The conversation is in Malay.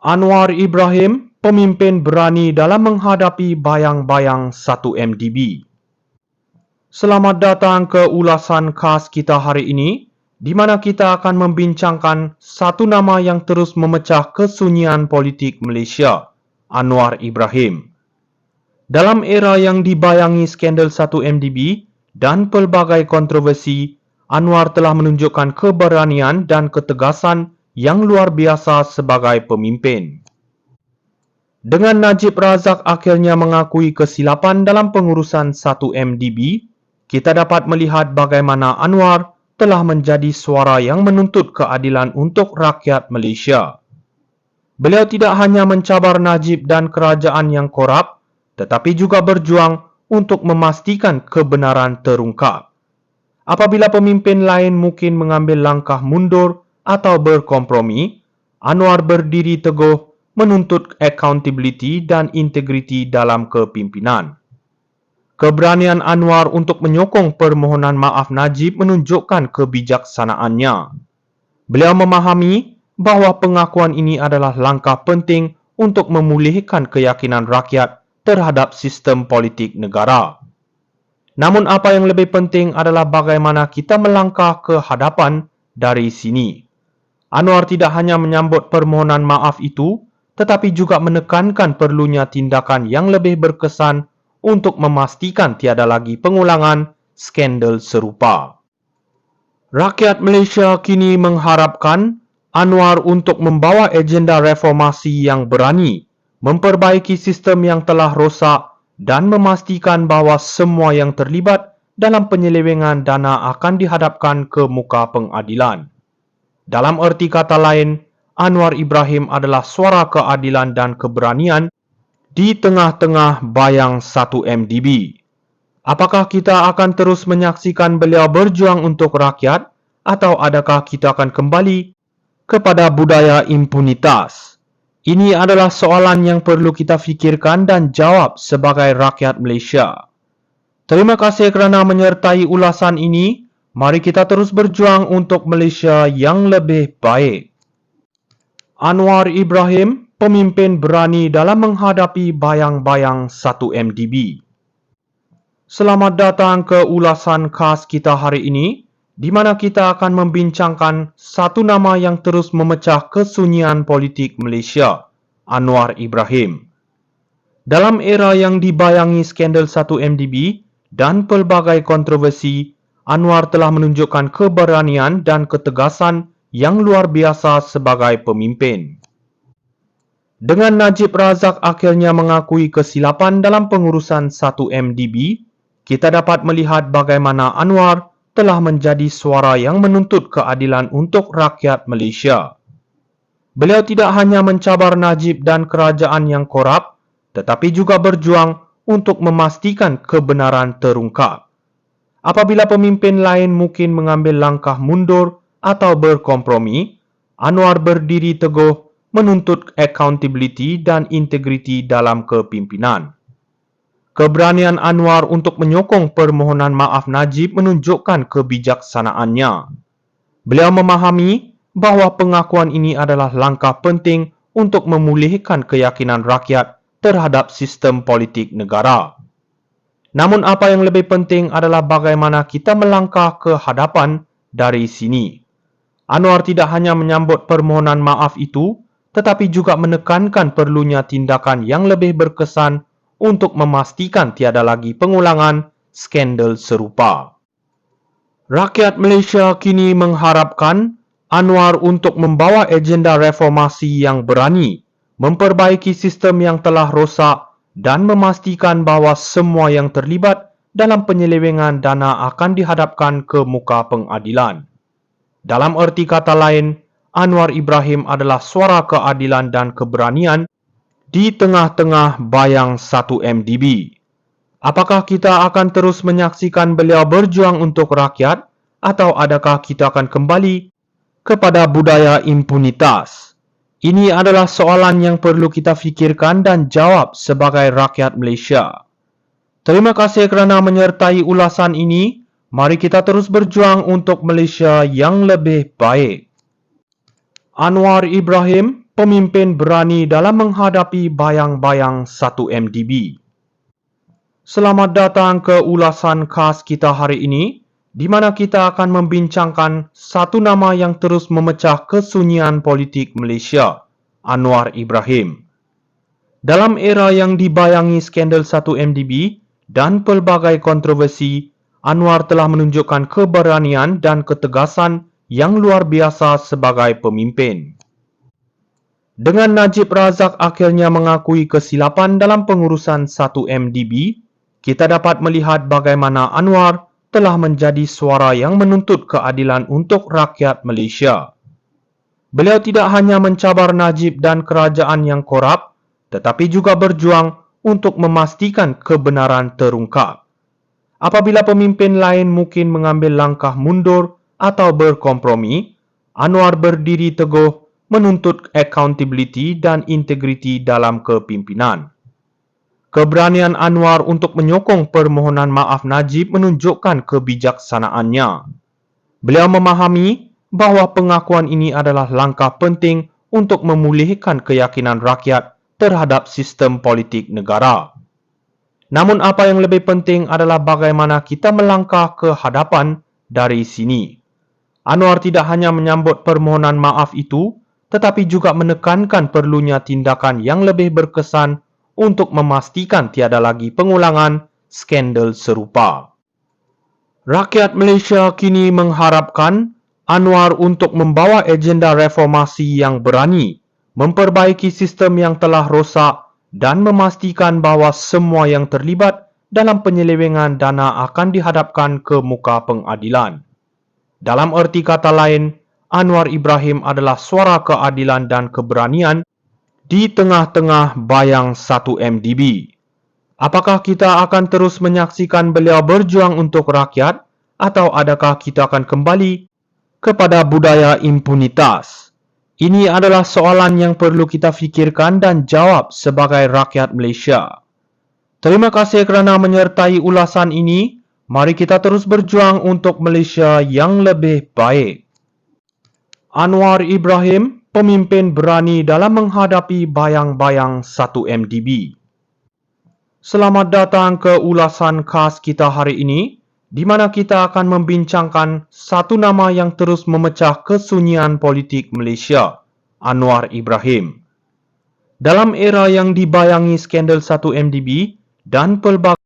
Anwar Ibrahim, pemimpin berani dalam menghadapi bayang-bayang 1MDB. Selamat datang ke ulasan khas kita hari ini, di mana kita akan membincangkan satu nama yang terus memecah kesunyian politik Malaysia, Anwar Ibrahim. Dalam era yang dibayangi skandal 1MDB dan pelbagai kontroversi, Anwar telah menunjukkan keberanian dan ketegasan yang luar biasa sebagai pemimpin. Dengan Najib Razak akhirnya mengakui kesilapan dalam pengurusan 1MDB, kita dapat melihat bagaimana Anwar telah menjadi suara yang menuntut keadilan untuk rakyat Malaysia. Beliau tidak hanya mencabar Najib dan kerajaan yang korup, tetapi juga berjuang untuk memastikan kebenaran terungkap. Apabila pemimpin lain mungkin mengambil langkah mundur atau berkompromi, Anwar berdiri teguh menuntut accountability dan integriti dalam kepimpinan. Keberanian Anwar untuk menyokong permohonan maaf Najib menunjukkan kebijaksanaannya. Beliau memahami bahawa pengakuan ini adalah langkah penting untuk memulihkan keyakinan rakyat terhadap sistem politik negara. Namun apa yang lebih penting adalah bagaimana kita melangkah ke hadapan dari sini. Anwar tidak hanya menyambut permohonan maaf itu, tetapi juga menekankan perlunya tindakan yang lebih berkesan untuk memastikan tiada lagi pengulangan skandal serupa. Rakyat Malaysia kini mengharapkan Anwar untuk membawa agenda reformasi yang berani, memperbaiki sistem yang telah rosak dan memastikan bahawa semua yang terlibat dalam penyelewengan dana akan dihadapkan ke muka pengadilan. Dalam erti kata lain, Anwar Ibrahim adalah suara keadilan dan keberanian di tengah-tengah bayang 1MDB. Apakah kita akan terus menyaksikan beliau berjuang untuk rakyat atau adakah kita akan kembali kepada budaya impunitas? Ini adalah soalan yang perlu kita fikirkan dan jawab sebagai rakyat Malaysia. Terima kasih kerana menyertai ulasan ini. Mari kita terus berjuang untuk Malaysia yang lebih baik. Anwar Ibrahim, pemimpin berani dalam menghadapi bayang-bayang 1MDB. Selamat datang ke ulasan khas kita hari ini, di mana kita akan membincangkan satu nama yang terus memecah kesunyian politik Malaysia, Anwar Ibrahim. Dalam era yang dibayangi skandal 1MDB dan pelbagai kontroversi, Anwar telah menunjukkan keberanian dan ketegasan yang luar biasa sebagai pemimpin. Dengan Najib Razak akhirnya mengakui kesilapan dalam pengurusan 1MDB, kita dapat melihat bagaimana Anwar telah menjadi suara yang menuntut keadilan untuk rakyat Malaysia. Beliau tidak hanya mencabar Najib dan kerajaan yang korup, tetapi juga berjuang untuk memastikan kebenaran terungkap. Apabila pemimpin lain mungkin mengambil langkah mundur atau berkompromi, Anwar berdiri teguh menuntut accountability dan integriti dalam kepimpinan. Keberanian Anwar untuk menyokong permohonan maaf Najib menunjukkan kebijaksanaannya. Beliau memahami bahawa pengakuan ini adalah langkah penting untuk memulihkan keyakinan rakyat terhadap sistem politik negara. Namun apa yang lebih penting adalah bagaimana kita melangkah ke hadapan dari sini. Anwar tidak hanya menyambut permohonan maaf itu, tetapi juga menekankan perlunya tindakan yang lebih berkesan untuk memastikan tiada lagi pengulangan skandal serupa. Rakyat Malaysia kini mengharapkan Anwar untuk membawa agenda reformasi yang berani, memperbaiki sistem yang telah rosak dan memastikan bahawa semua yang terlibat dalam penyelewengan dana akan dihadapkan ke muka pengadilan. Dalam erti kata lain, Anwar Ibrahim adalah suara keadilan dan keberanian di tengah-tengah bayang 1MDB. Apakah kita akan terus menyaksikan beliau berjuang untuk rakyat atau adakah kita akan kembali kepada budaya impunitas? Ini adalah soalan yang perlu kita fikirkan dan jawab sebagai rakyat Malaysia. Terima kasih kerana menyertai ulasan ini. Mari kita terus berjuang untuk Malaysia yang lebih baik. Anwar Ibrahim, pemimpin berani dalam menghadapi bayang-bayang 1MDB. Selamat datang ke ulasan khas kita hari ini, di mana kita akan membincangkan satu nama yang terus memecah kesunyian politik Malaysia, Anwar Ibrahim. Dalam era yang dibayangi skandal 1MDB dan pelbagai kontroversi, Anwar telah menunjukkan keberanian dan ketegasan yang luar biasa sebagai pemimpin. Dengan Najib Razak akhirnya mengakui kesilapan dalam pengurusan 1MDB, kita dapat melihat bagaimana Anwar telah menjadi suara yang menuntut keadilan untuk rakyat Malaysia. Beliau tidak hanya mencabar Najib dan kerajaan yang korup, tetapi juga berjuang untuk memastikan kebenaran terungkap. Apabila pemimpin lain mungkin mengambil langkah mundur atau berkompromi, Anwar berdiri teguh menuntut accountability dan integriti dalam kepimpinan. Keberanian Anwar untuk menyokong permohonan maaf Najib menunjukkan kebijaksanaannya. Beliau memahami bahawa pengakuan ini adalah langkah penting untuk memulihkan keyakinan rakyat terhadap sistem politik negara. Namun apa yang lebih penting adalah bagaimana kita melangkah ke hadapan dari sini. Anwar tidak hanya menyambut permohonan maaf itu, tetapi juga menekankan perlunya tindakan yang lebih berkesan untuk memastikan tiada lagi pengulangan skandal serupa. Rakyat Malaysia kini mengharapkan Anwar untuk membawa agenda reformasi yang berani, memperbaiki sistem yang telah rosak dan memastikan bahawa semua yang terlibat dalam penyelewengan dana akan dihadapkan ke muka pengadilan. Dalam erti kata lain, Anwar Ibrahim adalah suara keadilan dan keberanian di tengah-tengah bayang 1MDB. Apakah kita akan terus menyaksikan beliau berjuang untuk rakyat atau adakah kita akan kembali kepada budaya impunitas? Ini adalah soalan yang perlu kita fikirkan dan jawab sebagai rakyat Malaysia. Terima kasih kerana menyertai ulasan ini. Mari kita terus berjuang untuk Malaysia yang lebih baik. Anwar Ibrahim, pemimpin berani dalam menghadapi bayang-bayang 1MDB. Selamat datang ke ulasan khas kita hari ini, di mana kita akan membincangkan satu nama yang terus memecah kesunyian politik Malaysia, Anwar Ibrahim. Dalam era yang dibayangi skandal 1MDB dan pelbagai